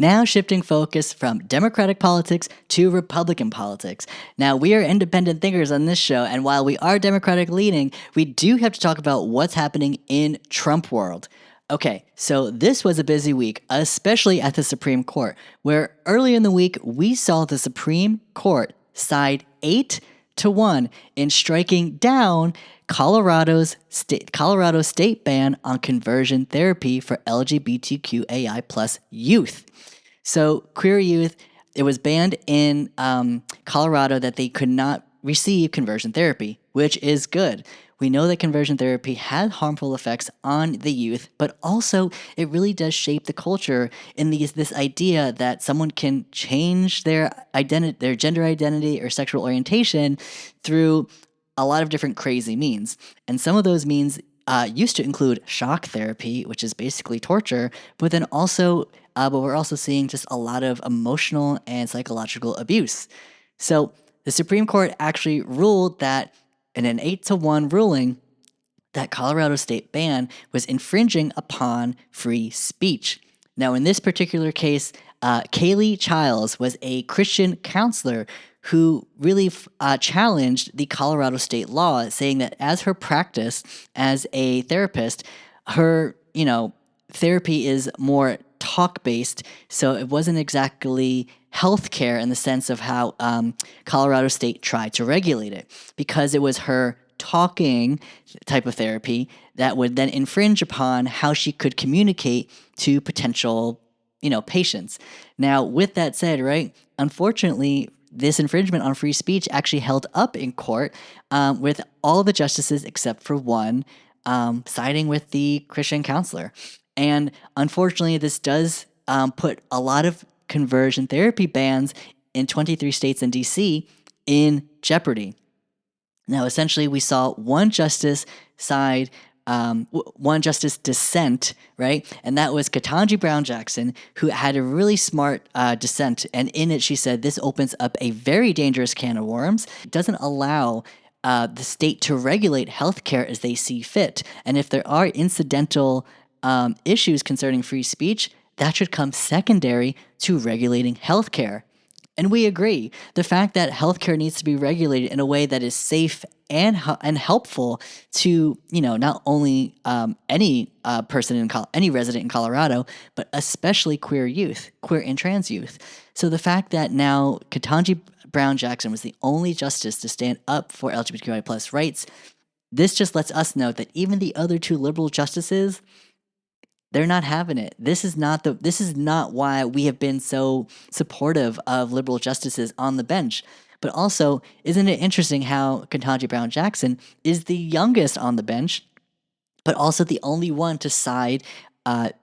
Now shifting focus from Democratic politics to Republican politics. Now, we are independent thinkers on this show, and while we are Democratic leaning, we do have to talk about what's happening in Trump world. Okay, so this was a busy week, especially at the Supreme Court, where early in the week we saw the Supreme Court side 8-1 in striking down Colorado state ban on conversion therapy for LGBTQAI plus youth. So queer youth, it was banned in Colorado that they could not receive conversion therapy, which is good. We know that conversion therapy had harmful effects on the youth, but also it really does shape the culture in this idea that someone can change their identity, their gender identity or sexual orientation through a lot of different crazy means. And some of those means used to include shock therapy, which is basically torture, but then also, but we're also seeing just a lot of emotional and psychological abuse. So the Supreme Court actually ruled that in an 8-1 ruling, that Colorado state ban was infringing upon free speech. Now, in this particular case, Kaylee Childs was a Christian counselor who really challenged the Colorado state law, saying that as her practice as a therapist, her, therapy is more talk-based, so it wasn't exactly healthcare in the sense of how Colorado state tried to regulate it, because it was her talking type of therapy that would then infringe upon how she could communicate to potential, patients. Now, with that said, right, unfortunately, this infringement on free speech actually held up in court with all of the justices except for one siding with the Christian counselor. And unfortunately, this does put a lot of conversion therapy bans in 23 states and D.C. in jeopardy. Now, essentially, we saw one justice side, one justice dissent, right? And that was Ketanji Brown Jackson, who had a really smart dissent. And in it, she said, this opens up a very dangerous can of worms. It doesn't allow the state to regulate healthcare as they see fit. And if there are incidental issues concerning free speech, that should come secondary to regulating healthcare. And we agree. The fact that healthcare needs to be regulated in a way that is safe and helpful to, not only any person any resident in Colorado, but especially queer youth, queer and trans youth. So the fact that now Ketanji Brown Jackson was the only justice to stand up for LGBTQI plus rights, this just lets us know that even the other two liberal justices, they're not having it. This is not why we have been so supportive of liberal justices on the bench. But also, isn't it interesting how Ketanji Brown Jackson is the youngest on the bench, but also the only one to side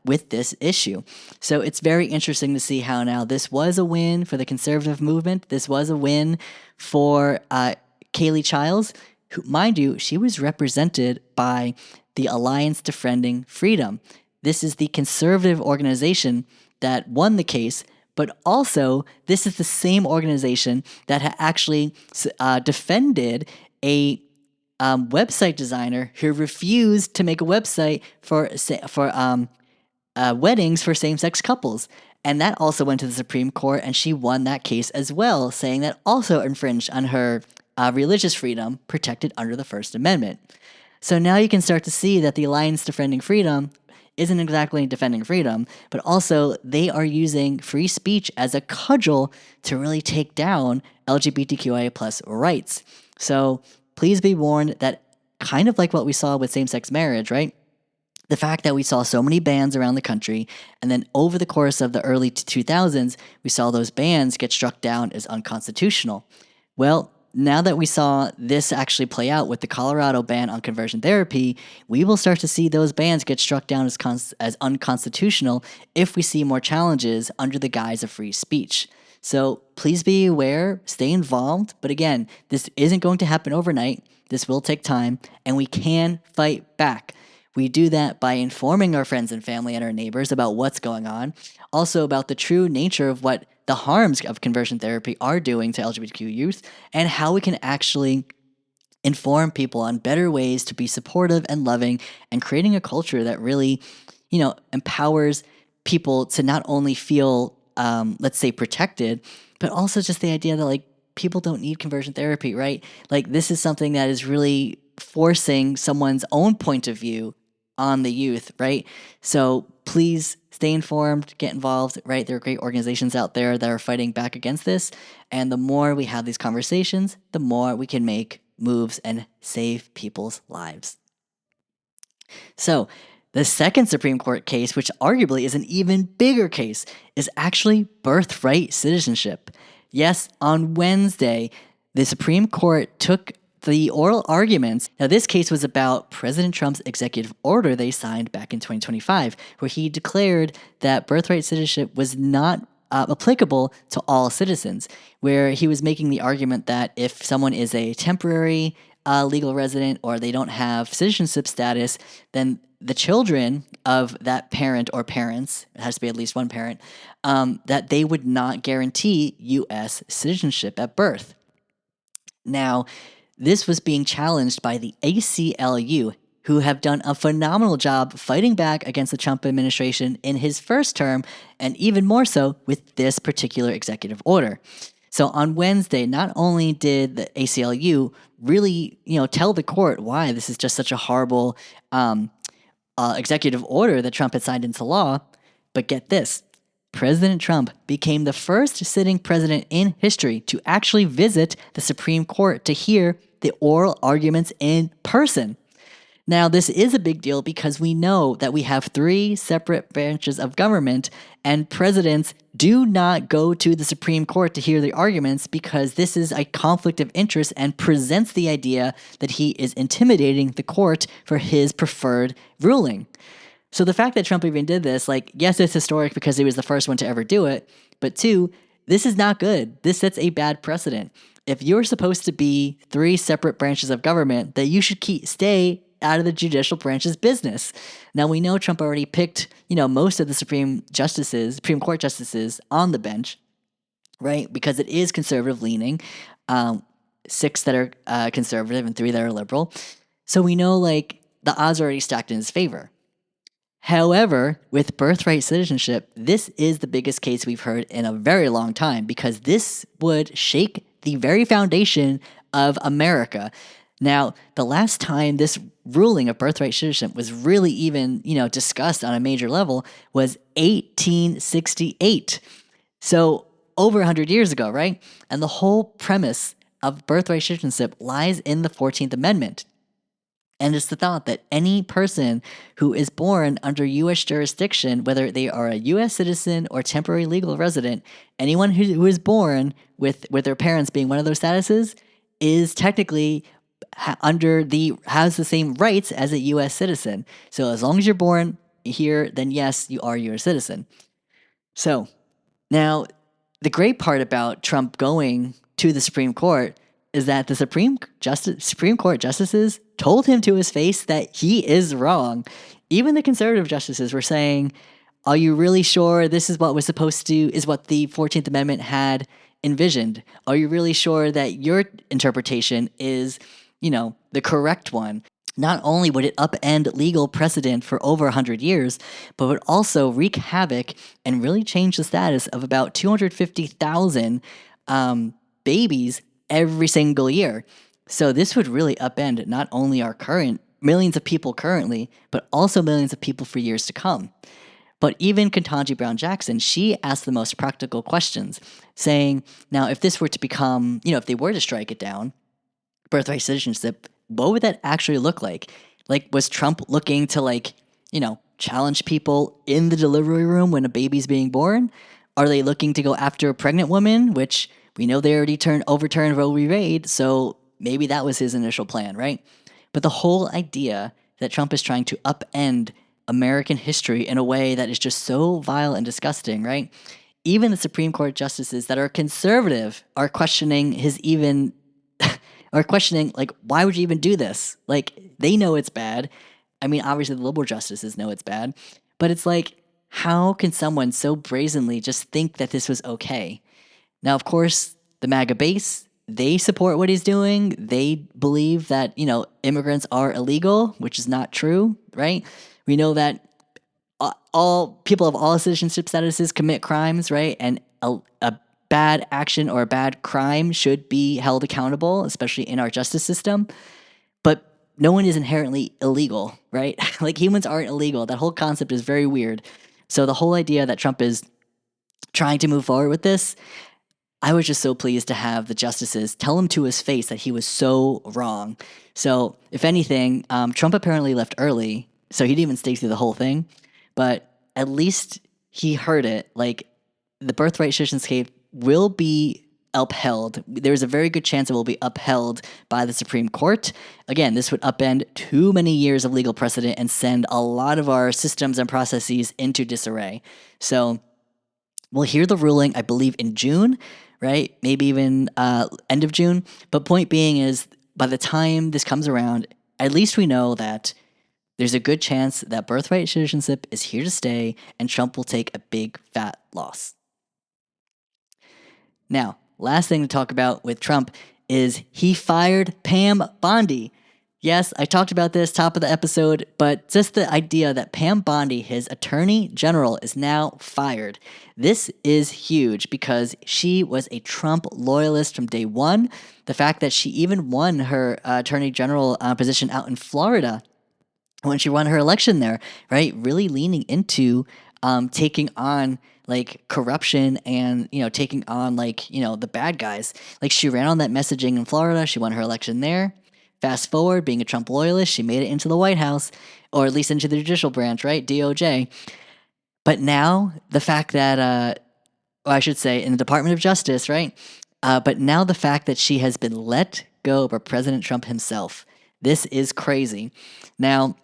with this issue? So it's very interesting to see how now this was a win for the conservative movement. This was a win for Kaylee Childs, who, mind you, she was represented by the Alliance Defending Freedom. This is the conservative organization that won the case, but also this is the same organization that actually defended a website designer who refused to make a website for weddings for same-sex couples. And that also went to the Supreme Court, and she won that case as well, saying that also infringed on her religious freedom protected under the First Amendment. So now you can start to see that the Alliance Defending Freedom isn't exactly defending freedom, but also they are using free speech as a cudgel to really take down LGBTQIA plus rights. So please be warned that, kind of like what we saw with same-sex marriage, right? The fact that we saw so many bans around the country, and then over the course of the early 2000s, we saw those bans get struck down as unconstitutional. Well, now that we saw this actually play out with the Colorado ban on conversion therapy, we will start to see those bans get struck down as unconstitutional if we see more challenges under the guise of free speech. So please be aware, stay involved, but again, this isn't going to happen overnight. This will take time, and we can fight back. We do that by informing our friends and family and our neighbors about what's going on, also about the true nature of what the harms of conversion therapy are doing to LGBTQ youth, and how we can actually inform people on better ways to be supportive and loving, and creating a culture that really, empowers people to not only feel let's say, protected, but also just the idea that like people don't need conversion therapy, right? Like this is something that is really forcing someone's own point of view on the youth, right? So please stay informed, get involved, right? There are great organizations out there that are fighting back against this. And the more we have these conversations, the more we can make moves and save people's lives. So, the second Supreme Court case, which arguably is an even bigger case, is actually birthright citizenship. Yes, on Wednesday, the Supreme Court took the oral arguments. Now, this case was about President Trump's executive order they signed back in 2025, where he declared that birthright citizenship was not applicable to all citizens, where he was making the argument that if someone is a temporary legal resident or they don't have citizenship status, then the children of that parent or parents, it has to be at least one parent, that they would not guarantee U.S. citizenship at birth. Now, this was being challenged by the ACLU, who have done a phenomenal job fighting back against the Trump administration in his first term, and even more so with this particular executive order. So on Wednesday, not only did the ACLU really, tell the court why this is just such a horrible executive order that Trump had signed into law, but get this. President Trump became the first sitting president in history to actually visit the Supreme Court to hear the oral arguments in person. Now, this is a big deal because we know that we have three separate branches of government, and presidents do not go to the Supreme Court to hear the arguments because this is a conflict of interest and presents the idea that he is intimidating the court for his preferred ruling. So the fact that Trump even did this, like, yes, it's historic because he was the first one to ever do it, but two, this is not good. This sets a bad precedent. If you're supposed to be three separate branches of government, that you should stay out of the judicial branch's business. Now, we know Trump already picked, most of the Supreme Court justices on the bench, right? Because it is conservative leaning, 6 that are conservative and 3 that are liberal. So we know, like, the odds are already stacked in his favor. However, with birthright citizenship, this is the biggest case we've heard in a very long time because this would shake the very foundation of America. Now, the last time this ruling of birthright citizenship was really even, discussed on a major level was 1868. So over 100 years ago, right? And the whole premise of birthright citizenship lies in the 14th Amendment. And it's the thought that any person who is born under U.S. jurisdiction, whether they are a U.S. citizen or temporary legal resident, anyone who is born with their parents being one of those statuses is technically has the same rights as a U.S. citizen. So as long as you're born here, then yes, you are a citizen. So now the great part about Trump going to the Supreme Court is that the Supreme Court justices told him to his face that he is wrong. Even the conservative justices were saying, are you really sure this is what was supposed to, is what the 14th Amendment had envisioned? Are you really sure that your interpretation is, the correct one? Not only would it upend legal precedent for over 100 years, but would also wreak havoc and really change the status of about 250,000 babies every single year. So this would really upend not only our current millions of people currently, but also millions of people for years to come. But even Ketanji Brown Jackson, she asked the most practical questions, saying, now, if this were to become, if they were to strike it down, birthright citizenship, what would that actually look like? Like, was Trump looking to, challenge people in the delivery room when a baby's being born? Are they looking to go after a pregnant woman, which we know they already overturned Roe v. Wade, so maybe that was his initial plan, right? But the whole idea that Trump is trying to upend American history in a way that is just so vile and disgusting, right? Even the Supreme Court justices that are conservative are questioning like, why would you even do this? Like, they know it's bad. I mean, obviously the liberal justices know it's bad, but it's like, how can someone so brazenly just think that this was okay? Now, of course, the MAGA base, they support what he's doing. They believe that, immigrants are illegal, which is not true, right? We know that all people of all citizenship statuses commit crimes, right? And a bad action or a bad crime should be held accountable, especially in our justice system. But no one is inherently illegal, right? Like humans aren't illegal. That whole concept is very weird. So the whole idea that Trump is trying to move forward with this, I was just so pleased to have the justices tell him to his face that he was so wrong. So, if anything, Trump apparently left early, so he didn't even stay through the whole thing. But at least he heard it. Like, the birthright citizenship will be upheld. There's a very good chance it will be upheld by the Supreme Court. Again, this would upend too many years of legal precedent and send a lot of our systems and processes into disarray. So, we'll hear the ruling, I believe, in June, right? Maybe even end of June. But point being is, by the time this comes around, at least we know that there's a good chance that birthright citizenship is here to stay and Trump will take a big fat loss. Now, last thing to talk about with Trump is he fired Pam Bondi. Yes, I talked about this top of the episode, but just the idea that Pam Bondi, his attorney general, is now fired. This is huge because she was a Trump loyalist from day one. The fact that she even won her attorney general position out in Florida when she won her election there, right? Really leaning into taking on like corruption and, taking on like, the bad guys. Like she ran on that messaging in Florida. She won her election there. Fast forward, being a Trump loyalist, she made it into the White House, or at least into the judicial branch, right? DOJ. But now the fact that, I should say in the Department of Justice, right? But now the fact that she has been let go by President Trump himself. This is crazy. Now,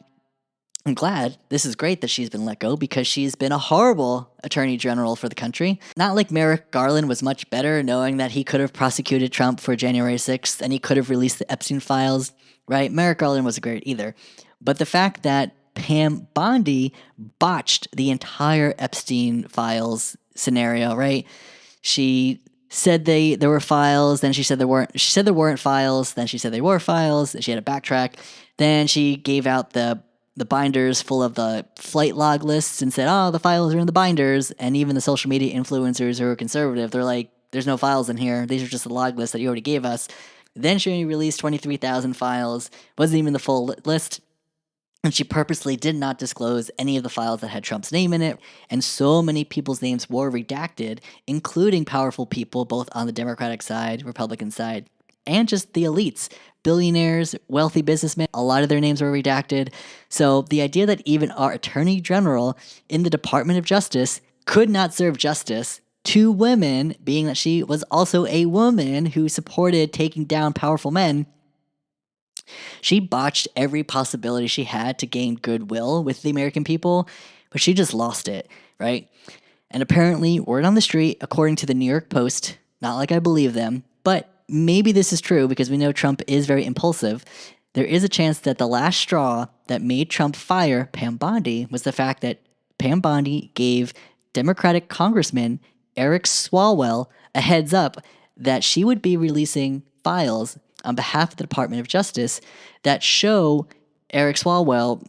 I'm glad, this is great that she's been let go because she's been a horrible attorney general for the country. Not like Merrick Garland was much better, knowing that he could have prosecuted Trump for January 6th and he could have released the Epstein files, right? Merrick Garland wasn't great either. But the fact that Pam Bondi botched the entire Epstein files scenario, right? She said there were files, then she said there weren't. She said there weren't files, then she said there were files, she had to backtrack. Then she gave out the binders full of the flight log lists and said, oh, the files are in the binders. And even the social media influencers who are conservative, they're like, there's no files in here. These are just the log lists that you already gave us. Then she only released 23,000 files, wasn't even the full list. And she purposely did not disclose any of the files that had Trump's name in it. And so many people's names were redacted, including powerful people, both on the Democratic side, Republican side, and just the elites. Billionaires, wealthy businessmen, a lot of their names were redacted. So the idea that even our attorney general in the Department of Justice could not serve justice to women, being that she was also a woman who supported taking down powerful men, she botched every possibility she had to gain goodwill with the American people, but she just lost it, right? And apparently, word on the street, according to the New York Post, not like I believe them, but maybe this is true because we know Trump is very impulsive. There is a chance that the last straw that made Trump fire Pam Bondi was the fact that Pam Bondi gave Democratic Congressman Eric Swalwell a heads up that she would be releasing files on behalf of the Department of Justice that show Eric Swalwell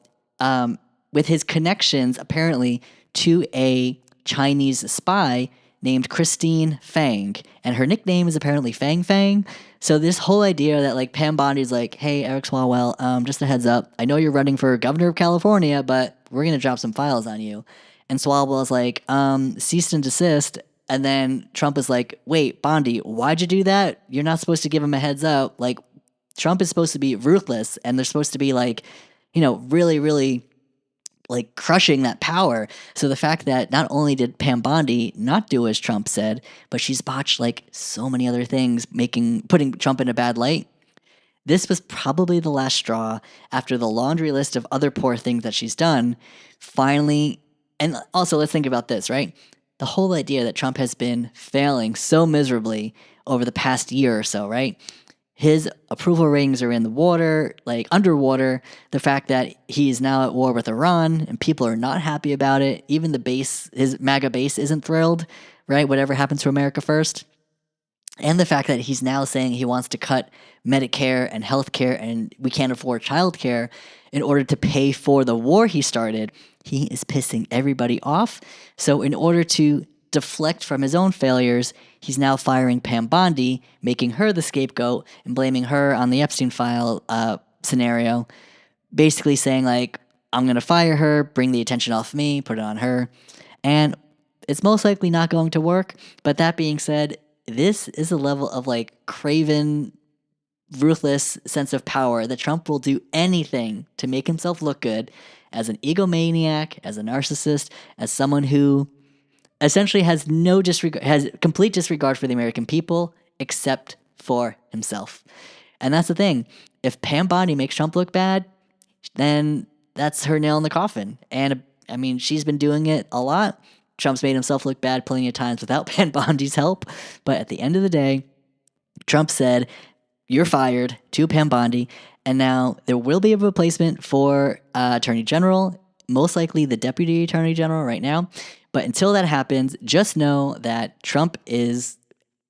with his connections apparently to a Chinese spy named Christine Fang, and her nickname is apparently Fang Fang. So this whole idea that like Pam Bondi's like, hey, Eric Swalwell, just a heads up, I know you're running for governor of California, but we're gonna drop some files on you. And Swalwell's like, cease and desist. And then Trump is like, wait, Bondi, why'd you do that? You're not supposed to give him a heads up. Like, Trump is supposed to be ruthless, and they're supposed to be like, really, really like crushing that power. So the fact that not only did Pam Bondi not do as Trump said, but she's botched like so many other things, putting Trump in a bad light. This was probably the last straw after the laundry list of other poor things that she's done. Finally, and also let's think about this, right? The whole idea that Trump has been failing so miserably over the past year or so, right? His approval ratings are in the water, like underwater. The fact that he's now at war with Iran and people are not happy about it. Even the base, his MAGA base isn't thrilled, right? Whatever happens to America first. And the fact that he's now saying he wants to cut Medicare and healthcare and we can't afford childcare in order to pay for the war he started. He is pissing everybody off. So in order to deflect from his own failures, he's now firing Pam Bondi, making her the scapegoat and blaming her on the Epstein file scenario, basically saying like, I'm going to fire her, bring the attention off me, put it on her. And it's most likely not going to work. But that being said, this is a level of like craven, ruthless sense of power that Trump will do anything to make himself look good as an egomaniac, as a narcissist, as someone who essentially has complete disregard for the American people except for himself. And that's the thing. If Pam Bondi makes Trump look bad, then that's her nail in the coffin. And I mean, she's been doing it a lot. Trump's made himself look bad plenty of times without Pam Bondi's help. But at the end of the day, Trump said, "You're fired," to Pam Bondi. And now there will be a replacement for Attorney General, most likely the Deputy Attorney General right now. But until that happens, just know that Trump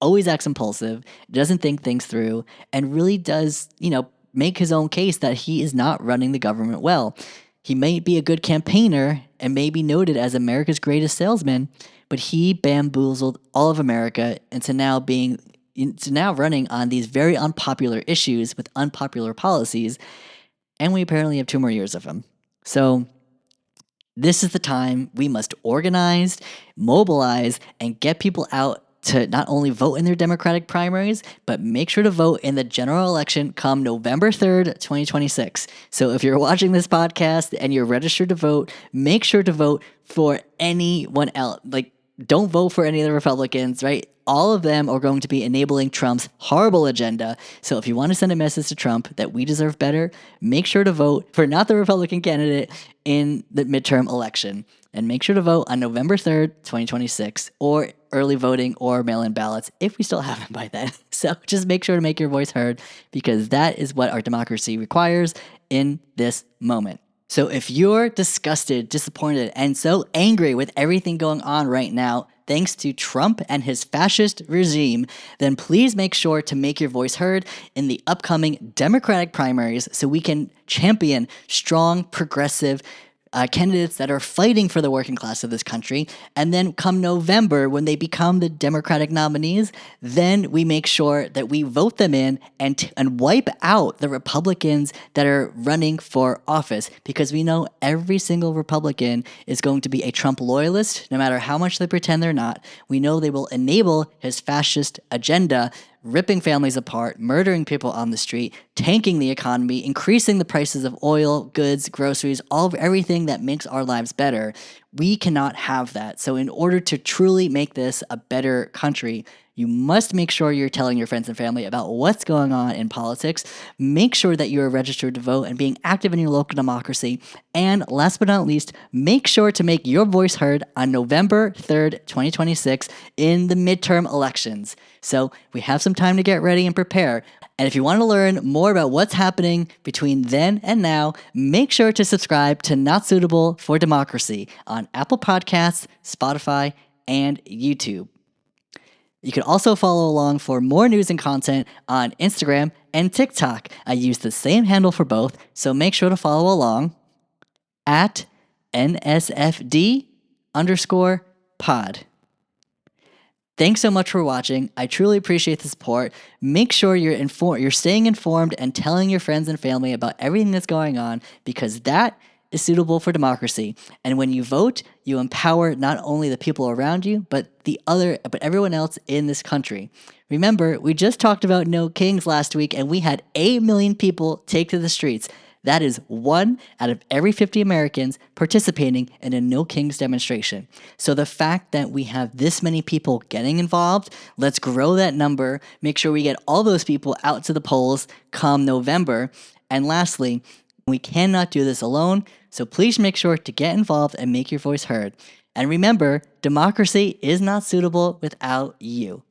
always acts impulsive, doesn't think things through, and really does, make his own case that he is not running the government well. He may be a good campaigner and may be noted as America's greatest salesman, but he bamboozled all of America into now running on these very unpopular issues with unpopular policies, and we apparently have 2 more years of him. So this is the time we must organize, mobilize, and get people out to not only vote in their Democratic primaries, but make sure to vote in the general election come November 3rd, 2026. So if you're watching this podcast and you're registered to vote, make sure to vote for anyone else. Like, don't vote for any of the Republicans, right? All of them are going to be enabling Trump's horrible agenda. So if you want to send a message to Trump that we deserve better, make sure to vote for not the Republican candidate in the midterm election. And make sure to vote on November 3rd, 2026, or early voting or mail-in ballots if we still have them by then. So just make sure to make your voice heard, because that is what our democracy requires in this moment. So if you're disgusted, disappointed, and so angry with everything going on right now, thanks to Trump and his fascist regime, then please make sure to make your voice heard in the upcoming Democratic primaries so we can champion strong, progressive candidates that are fighting for the working class of this country. And then come November, when they become the Democratic nominees, then we make sure that we vote them in and wipe out the Republicans that are running for office, because we know every single Republican is going to be a Trump loyalist, no matter how much they pretend they're not. We know they will enable his fascist agenda, ripping families apart, murdering people on the street, tanking the economy, increasing the prices of oil, goods, groceries, everything that makes our lives better. We cannot have that. So in order to truly make this a better country, you must make sure you're telling your friends and family about what's going on in politics. Make sure that you are registered to vote and being active in your local democracy. And last but not least, make sure to make your voice heard on November 3rd, 2026 in the midterm elections. So we have some time to get ready and prepare. And if you want to learn more about what's happening between then and now, make sure to subscribe to Not Suitable for Democracy on Apple Podcasts, Spotify, and YouTube. You can also follow along for more news and content on Instagram and TikTok. I use the same handle for both, so make sure to follow along at NSFD_pod. Thanks so much for watching. I truly appreciate the support. Make sure you're staying informed and telling your friends and family about everything that's going on, because that is suitable for democracy. And when you vote, you empower not only the people around you, but everyone else in this country. Remember, we just talked about No Kings last week, and we had 8 million people take to the streets. That is 1 out of every 50 Americans participating in a No Kings demonstration. So the fact that we have this many people getting involved, let's grow that number, make sure we get all those people out to the polls come November. And lastly, we cannot do this alone, so please make sure to get involved and make your voice heard. And remember, democracy is not suitable without you.